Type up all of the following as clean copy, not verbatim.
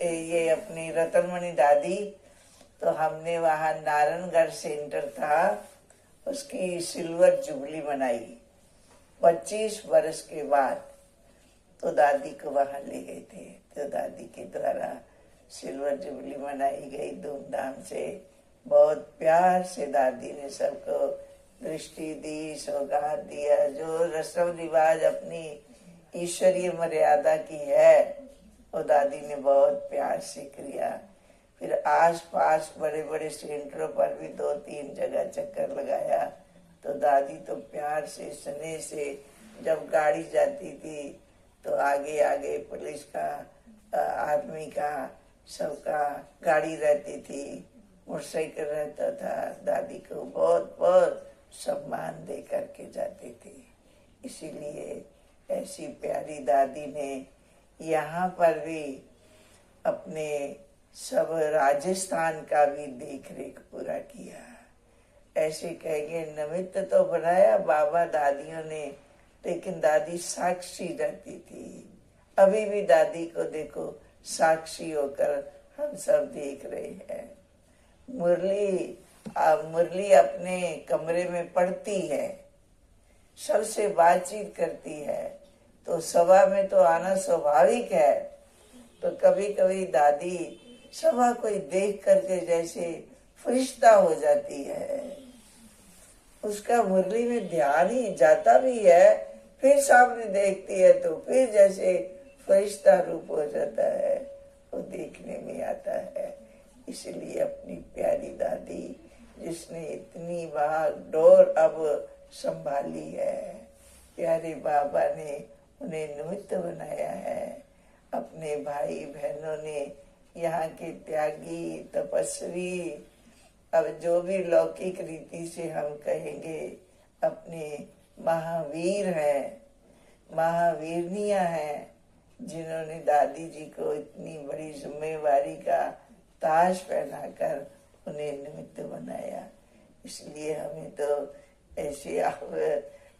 ये अपनी रतनमणि दादी, तो हमने वहाँ नारायणगढ़ सेंटर था, उसकी सिल्वर जुबली मनाई 25 वर्ष के बाद। तो दादी को वहाँ ले गए थे, तो दादी के द्वारा सिल्वर जुबली मनाई गई धूमधाम से। बहुत प्यार से दादी ने सबको दृष्टि दी, सौगात दिया। जो रस्म रिवाज अपनी ईश्वरीय मर्यादा की है वो दादी ने बहुत प्यार से किया। फिर आस पास बड़े बड़े सेंटरों पर भी 2-3 जगह चक्कर लगाया। तो दादी तो प्यार से स्नेह से, जब गाड़ी जाती थी तो आगे आगे पुलिस का, आर्मी का, सबका गाड़ी रहती थी, मोटरसाइकिल रहता था। दादी को बहुत बहुत सम्मान दे करके जाती थी। इसीलिए ऐसी प्यारी दादी ने यहाँ पर भी अपने सब राजस्थान का भी देख रेख पूरा किया। ऐसे कहेंगे निमित्त तो बनाया बाबा दादियों ने, लेकिन दादी साक्षी रहती थी। अभी भी दादी को देखो साक्षी होकर हम सब देख रहे हैं। मुरली अपने कमरे में पढ़ती है, सबसे बातचीत करती है, तो सभा में तो आना स्वाभाविक है। तो कभी कभी दादी सभा को देख करके जैसे फरिश्ता हो जाती है, उसका मुरली में ध्यान ही जाता भी है, फिर सामने देखती है तो फिर जैसे फरिश्ता रूप हो जाता है, वो देखने में आता है। इसलिए अपनी प्यारी दादी जिसने इतनी भाग डोर अब संभाली है, प्यारे बाबा ने उन्हें निमित्त बनाया है। अपने भाई बहनों ने, यहाँ के त्यागी तपस्वी, अब जो भी लौकिक रीति से हम कहेंगे, अपने महावीर हैं, महावीरनियां हैं, जिन्होंने दादी जी को इतनी बड़ी जिम्मेवारी का ताज पहनाकर उन्हें निमित्त बनाया। इसलिए हमें तो ऐसे आप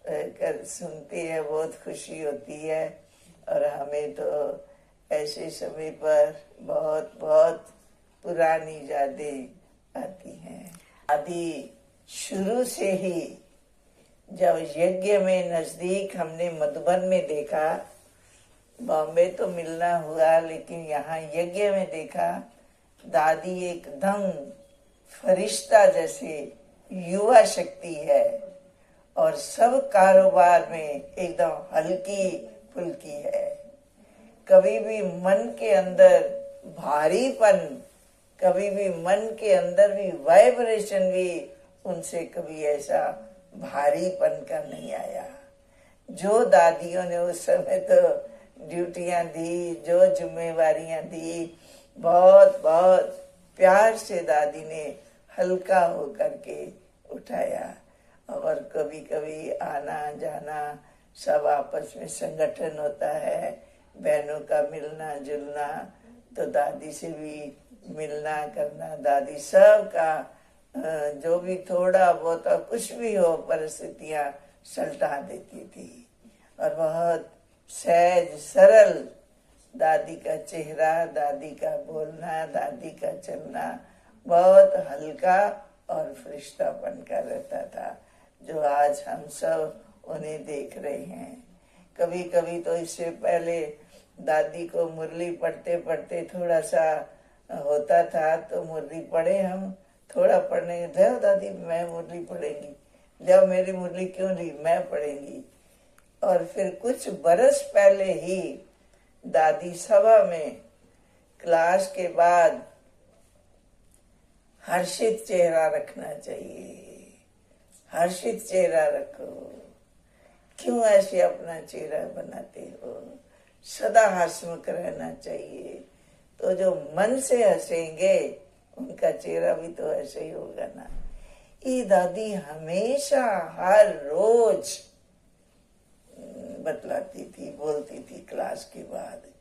कर सुनते हैं, बहुत खुशी होती है। और हमें तो ऐसे समय पर बहुत बहुत पुरानी यादें आती हैं। अभी शुरू से ही जब यज्ञ में नजदीक हमने मधुबन में देखा, बॉम्बे तो मिलना हुआ, लेकिन यहाँ यज्ञ में देखा, दादी एकदम फरिश्ता जैसे युवा शक्ति है और सब कारोबार में एकदम हल्की फुल्की है। कभी भी मन के अंदर भारीपन, कभी भी मन के अंदर भी वाइब्रेशन भी उनसे कभी ऐसा भारीपन का नहीं आया। जो दादियों ने उस समय तो ड्यूटियां दी, जो जिम्मेवारियां दी, बहुत बहुत प्यार से दादी ने हल्का होकर के उठाया। और कभी कभी आना जाना, सब आपस में संगठन होता है, बहनों का मिलना जुलना, तो दादी से भी मिलना करना, दादी सब का जो भी थोड़ा बहुत कुछ भी हो परिस्थितियां सल्टा देती थी। और बहुत सहज सरल दादी का चेहरा, दादी का बोलना, दादी का चलना बहुत हल्का और फरिश्तापन का रहता था, जो आज हम सब उन्हें देख रहे हैं। कभी कभी तो इससे पहले दादी को मुरली पढ़ते पढ़ते थोड़ा सा होता था, तो मुरली पढ़े हम, थोड़ा पढ़ने, जाओ दादी मैं मुरली पढ़ेंगी, जाओ मेरी मुरली क्यों नहीं, मैं पढ़ेंगी। और फिर कुछ बरस पहले ही दादी सभा में क्लास के बाद हर्षित चेहरा रखना चाहिए, हर्षित चेहरा रखो, क्यों ऐसे अपना चेहरा बनाते हो, सदा हंसमुख रहना चाहिए। तो जो मन से हंसेंगे उनका चेहरा भी तो ऐसे ही होगा ना। ये दादी हमेशा हर रोज बतलाती थी, बोलती थी क्लास के बाद।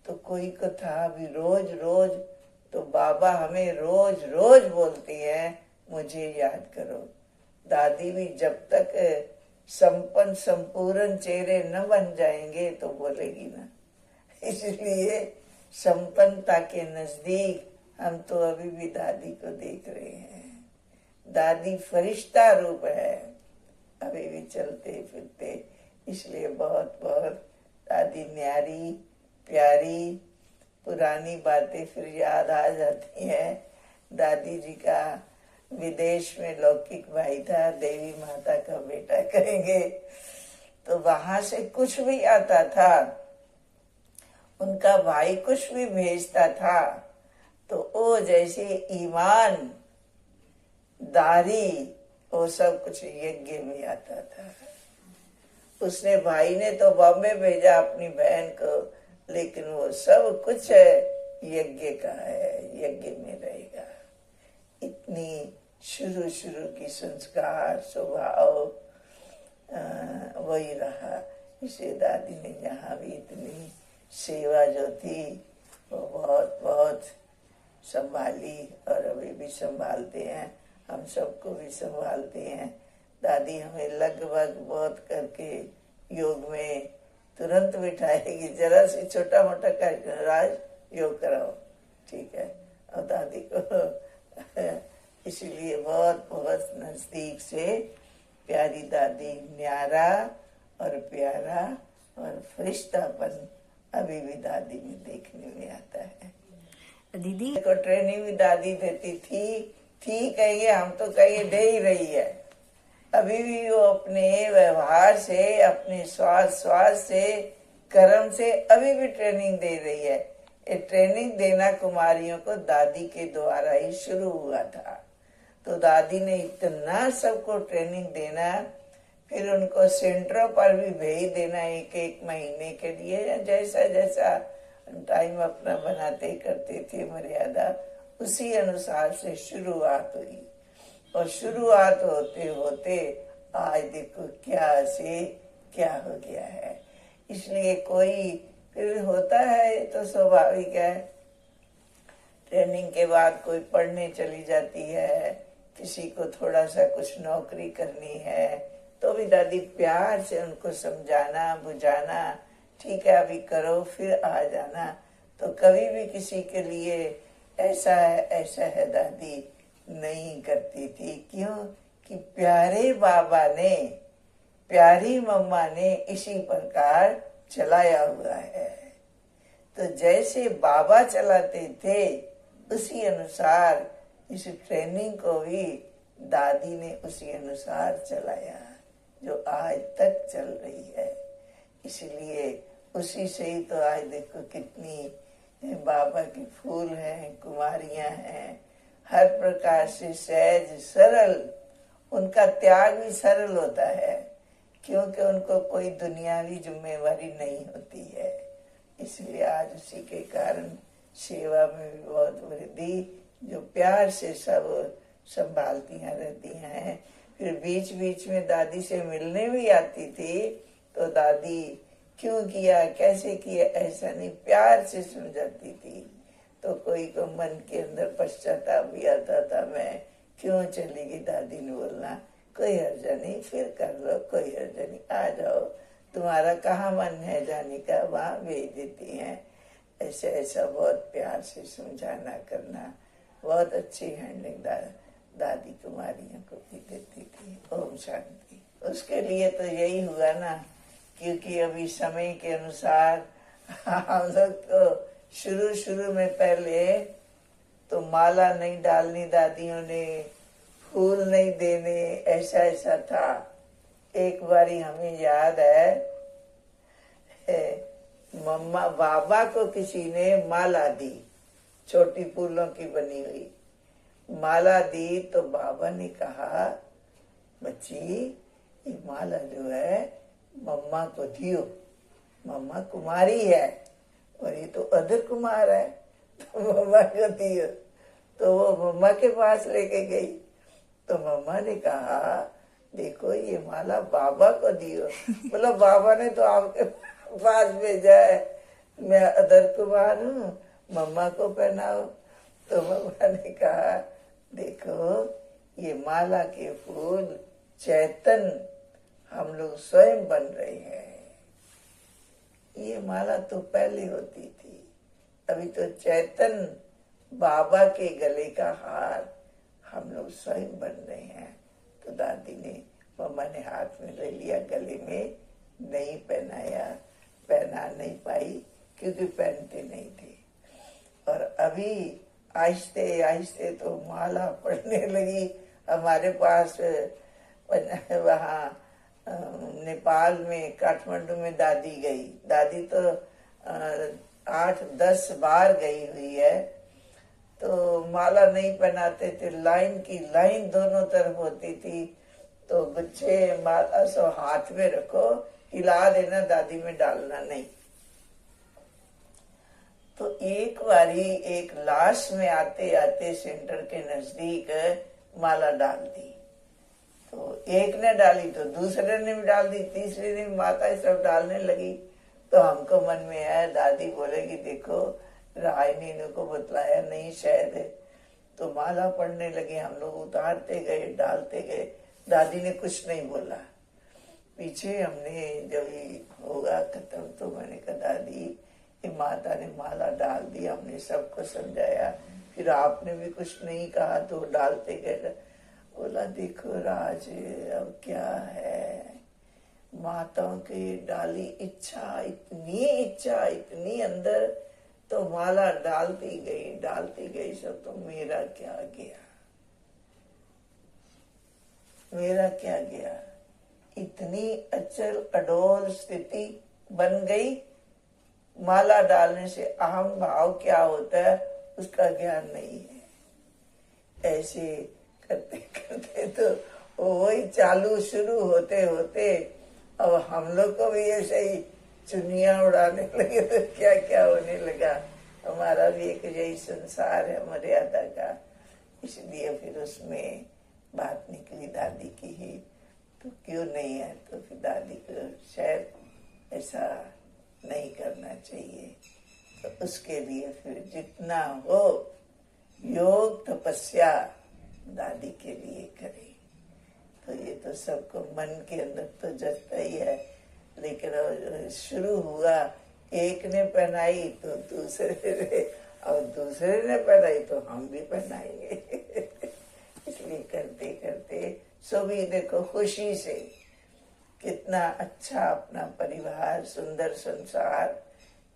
तो कोई को था भी रोज रोज, तो बाबा हमें रोज रोज बोलती है मुझे याद करो। दादी भी जब तक संपन्न संपूर्ण चेहरे न बन जाएंगे तो बोलेगी ना। इसलिए संपन्नता के नजदीक हम तो अभी भी दादी को देख रहे हैं। दादी फरिश्ता रूप है, अभी भी चलते फिरते। इसलिए बहुत बहुत दादी न्यारी प्यारी, पुरानी बातें फिर याद आ जाती हैं। दादी जी का विदेश में लौकिक भाई था, देवी माता का बेटा कहेंगे, तो वहां से कुछ भी आता था, उनका भाई कुछ भी भेजता था, तो वो जैसे ईमान दारी वो सब कुछ यज्ञ में आता था। उसने भाई ने तो बॉम्बे भेजा अपनी बहन को, लेकिन वो सब कुछ यज्ञ का है, यज्ञ में रहेगा। इतनी शुरू की संस्कार स्वभाव वही रहा। इसे दादी ने यहाँ भी इतनी सेवा जो थी वो बहुत बहुत संभाली, और अभी भी संभालते हैं, हम सबको भी संभालते हैं। दादी हमें लगभग बहुत करके योग में तुरंत बिठाएगी, जरा से छोटा मोटा कार्यक्रम, राज योग कराओ, ठीक है। और दादी को इसीलिए बहुत बहुत नजदीक से प्यारी दादी, न्यारा और प्यारा और फरिश्तापन अभी भी दादी में देखने में आता है। दीदी को ट्रेनिंग भी दादी देती थी कहिए, हम तो कहिए दे ही रही है। अभी भी वो अपने व्यवहार से, अपने स्वाद से, कर्म से अभी भी ट्रेनिंग दे रही है। ये ट्रेनिंग देना कुमारियों को दादी के द्वारा ही शुरू हुआ था। तो दादी ने इतना सबको ट्रेनिंग देना, फिर उनको सेंटरों पर भी भेज देना एक महीने के लिए, जैसा जैसा टाइम अपना बनाते करते थे मर्यादा, उसी अनुसार से शुरुआत हुई। और शुरुआत होते होते आज देखो क्या से क्या हो गया है। इसलिए कोई फिर होता है तो स्वाभाविक है, ट्रेनिंग के बाद कोई पढ़ने चली जाती है, किसी को थोड़ा सा कुछ नौकरी करनी है, तो भी दादी प्यार से उनको समझाना बुझाना, ठीक है अभी करो फिर आ जाना। तो कभी भी किसी के लिए ऐसा है दादी नहीं करती थी। क्यों कि प्यारे बाबा ने, प्यारी मम्मा ने इसी प्रकार चलाया हुआ है। तो जैसे बाबा चलाते थे उसी अनुसार इस ट्रेनिंग को भी दादी ने उसी अनुसार चलाया, जो आज तक चल रही है। इसलिए उसी से ही तो आज देखो कितनी बाबा के फूल हैं, कुमारियां हैं, हर प्रकार से सहज सरल। उनका त्याग भी सरल होता है, क्योंकि उनको कोई दुनियावी जिम्मेवारी नहीं होती है। इसलिए आज उसी के कारण सेवा में भी बहुत वृद्धि, जो प्यार से सब संभालती रहती हैं। फिर बीच बीच में दादी से मिलने भी आती थी, तो दादी क्यों किया कैसे किया ऐसा नहीं, प्यार से समझाती थी। तो कोई को मन के अंदर पश्चाताप भी आता था, मैं क्यों चली गई, दादी ने बोलना कोई हर्जा नहीं, फिर कर लो, कोई हर्जा नहीं, आ जाओ, तुम्हारा कहाँ मन है जाने का, वहां भेज देती हैं। ऐसे ऐसा बहुत प्यार से समझाना करना, बहुत अच्छी हैंडलिंग दादी कुमारियों को भी देती थी। ओम शांति। उसके लिए तो यही हुआ ना, क्योंकि अभी समय के अनुसार हम लोग तो शुरू में पहले तो माला नहीं डालनी दादियों ने, फूल नहीं देने, ऐसा था। एक बारी हमें याद है, मम्मा बाबा को किसी ने माला दी, छोटी फूलों की बनी हुई माला दी, तो बाबा ने कहा बच्ची ये माला जो है मम्मा को दियो, मम्मा कुमारी है और ये तो अदर कुमार है, तो मम्मा को दियो। तो वो मम्मा के पास लेके गई, तो मम्मा ने कहा देखो ये माला बाबा को दियो। बोला बाबा ने तो आपके पास भेजा है, मैं अदर कुमार हूँ, मम्मा को पहनाओ। तो मम्मा ने कहा देखो ये माला के फूल चैतन हम लोग स्वयं बन रहे हैं, ये माला तो पहले होती थी, अभी तो चैतन बाबा के गले का हार हम लोग स्वयं बन रहे हैं। तो दादी ने, मम्मा ने हाथ में ले लिया, गले में नहीं पहनाया, पहना नहीं पाई क्योंकि पहनते नहीं थे। और अभी आहिस्ते आहिस्ते तो माला पड़ने लगी। हमारे पास वहाँ नेपाल में काठमांडू में दादी गई। दादी तो 8-10 बार गई हुई है। तो माला नहीं पहनाते थे, लाइन की लाइन दोनों तरफ होती थी। तो गुच्छे माला सो हाथ में रखो, हिला देना, दादी में डालना नहीं। तो एक बारी एक लाश में आते आते सेंटर के नजदीक माला डाल दी। तो एक ने डाली तो दूसरे ने भी डाल दी, तीसरे ने भी, माता सब डालने लगी। तो हमको मन में आया, दादी बोलेगी देखो राय ने इनको बतलाया नहीं शायद। तो माला पढ़ने लगे, हम लोग उतारते गए, डालते गए। दादी ने कुछ नहीं बोला। पीछे हमने जब होगा खत्म तो मैंने कहा दादी ये माता ने माला डाल दी, हमने सबको समझाया, फिर आपने भी कुछ नहीं कहा तो डालते गए। बोला देखो राज अब क्या है, माताओं की डाली इच्छा, इतनी अंदर, तो माला डालती गई सब। तो मेरा क्या गया, इतनी अचल अडोल स्थिति बन गई। माला डालने से अहम भाव क्या होता है उसका ज्ञान नहीं है। ऐसे करते करते तो वही चालू शुरू होते होते अब हम लोग को भी ऐसे ही चुनिया उड़ाने लगे। तो क्या क्या होने लगा। हमारा भी एक यही संसार है मर्यादा का। इसलिए फिर उसमें बात निकली दादी की ही, तो क्यों नहीं है। तो फिर दादी को शायद ऐसा नहीं करना चाहिए। तो उसके लिए फिर जितना हो योग तपस्या दादी के लिए करें। तो ये तो सबको मन के अंदर तो जगता ही है। लेकिन शुरू हुआ, एक ने पहनाई तो दूसरे ने, और दूसरे ने पहनाई तो हम भी पहनाएंगे। इसलिए करते करते सभी देखो खुशी से कितना अच्छा अपना परिवार, सुंदर संसार,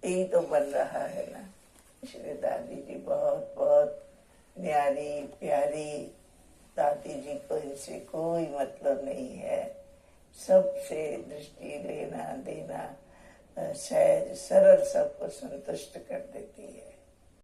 यही तो बन रहा है ना। इसलिए दादी जी बहुत बहुत न्यारी प्यारी। दादी जी को इनसे कोई मतलब नहीं है। सबसे दृष्टि लेना देना, सहज सरल सबको संतुष्ट कर देती।